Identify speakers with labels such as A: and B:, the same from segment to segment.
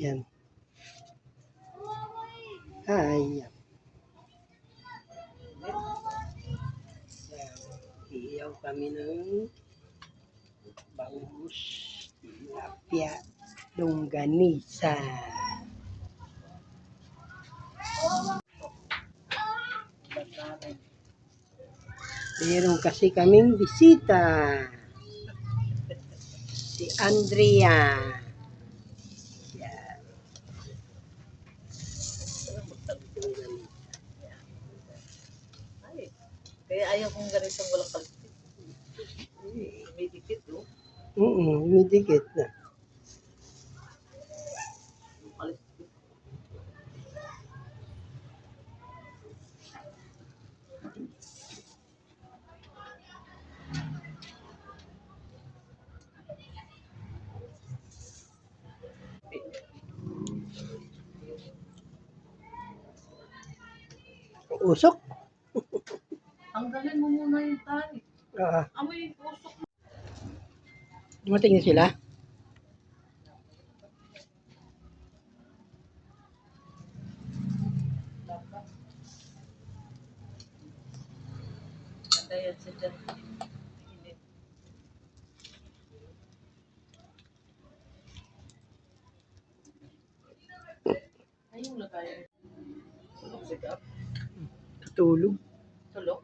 A: Yan. Ay, yan. Iyaw kami ng bangus, tilapia, longganisa. Meron kasi kaming bisita. Si Andrea. Yan.
B: Kaya ayaw kong ganitong walang kalikit. May dikit, no?
A: May dikit na.
B: Kalikit.
A: Usok?
B: Tanggalin mo muna yung tali. Amoy yung usok.
A: Dumating na sila?
B: Ganda yan sa dyan. Ayun na tayo. Tulog si Gap.
A: Tutulog.
B: Tulog?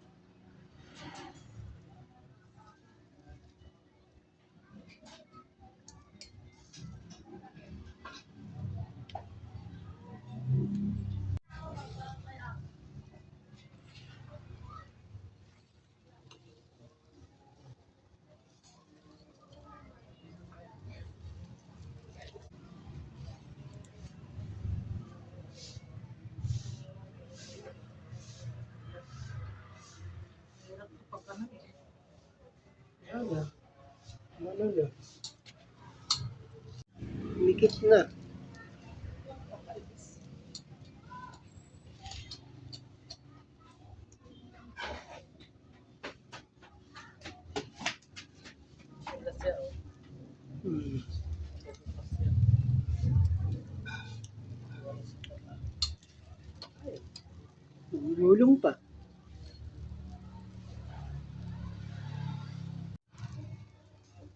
A: Mikit na. Gulong pa.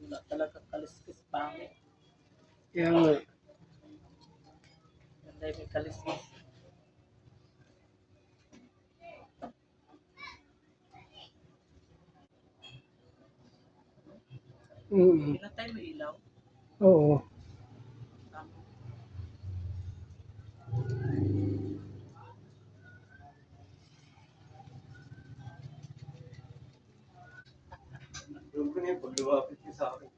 B: Wala talaga kaliskis pangit.
A: Kaya nga.
B: Ganda yung may kaliskis. Ilan tayo may ilaw?
A: Oo.
B: Tama.
C: Alam ko na yung pag-luwapit ka sa akin.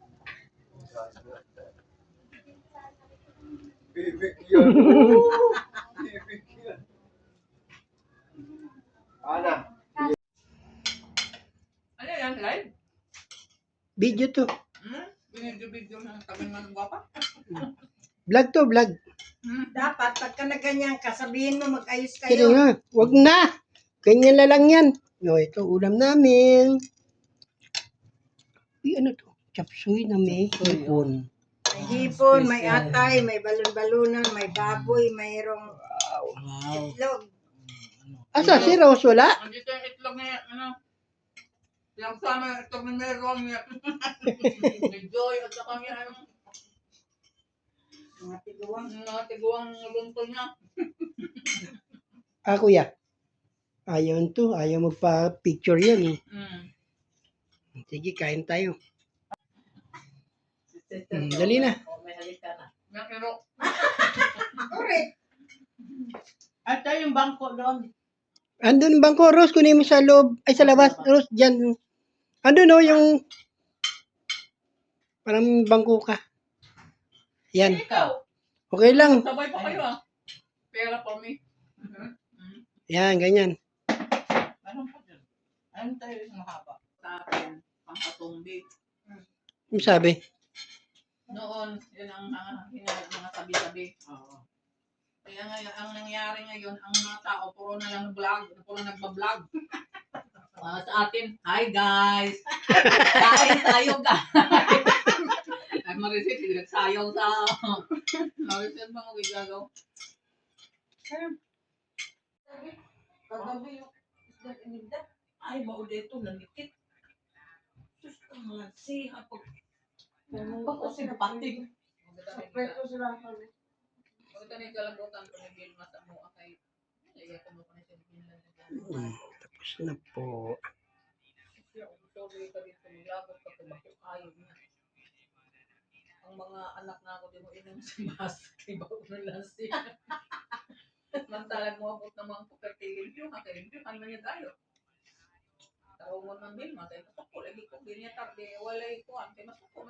C: Bibig yan. Bibig yan. Ana.
B: Ano yan, live?
A: Video to.
B: Binidyo-bidyo ng kami ng guwapa?
A: Vlog to, vlog.
D: Dapat, pagka na ganyan ka, sabihin mo mag-ayos
A: Kaya
D: kayo.
A: nga, wag na. Ganyan na lang yan. No, ito ulam namin. Uy, ano to? Chapsuy na may hipon.
D: May hipon, may atay, may balon-balunan, may baboy, mayroong itlog.
A: Asa, si Rose wala?
B: Andito yung itlog niya, ano? Yung sama yung itlog ni Meron niya. May Joy at saka niya, ano?
D: Mga tiguang.
B: Tiguang lunto niya.
A: Kuya. Ayaw to. Ayaw magpa-picture yan. Sige, kain tayo. Dali na.
B: May halika na. May kiro.
D: Correct.
B: At tayo yung bangko doon.
A: Andun bangko, Rose, kunin mo sa loob. Ay, sa labas. Rose, dyan. Andun no, yung parang bangko ka. Yan.
B: Ikaw.
A: Okay lang.
B: Sabay pa kayo ah. Pera for me.
A: Yan, ganyan.
B: Anong pa dyan? Anong tayo yung mahaba? Sa akin, pangkatumbi.
A: Ano sabi?
B: Noon, yun ang mga sabi-sabi. Oo. Kaya ngayon, ang nangyari ngayon, ang mga tao, puro na lang vlog, puro nagbablog. Sa atin, hi guys! Kain tayo guys! Ay, Marisit, hindi nagsayaw sa... Marisit mga gagaw.
D: Kagabi yung isda inigda.
B: Ay, mao dito, nangikit. Sus, ang lansi, hapag. Bako simpatik.
D: Preto sila kami.
B: Maganda na yung kalabutan ko ni Vilma sa mua kay... Laya ko mo pa na siya ni Vilma.
A: Tapos na po.
B: Sorry ka dito, lagot ka ito, ayaw niya. Ang mga anak na ako, di mo inom si Mas, kay bago na lang siya. Mantalag mo abot ng mga pagkatilimpyo, makalimpyo, ano niya tayo? Tawag mo ng Vilma, kaya masuko, lagi ko, ganyan tarde, walay ko, kaya masuko,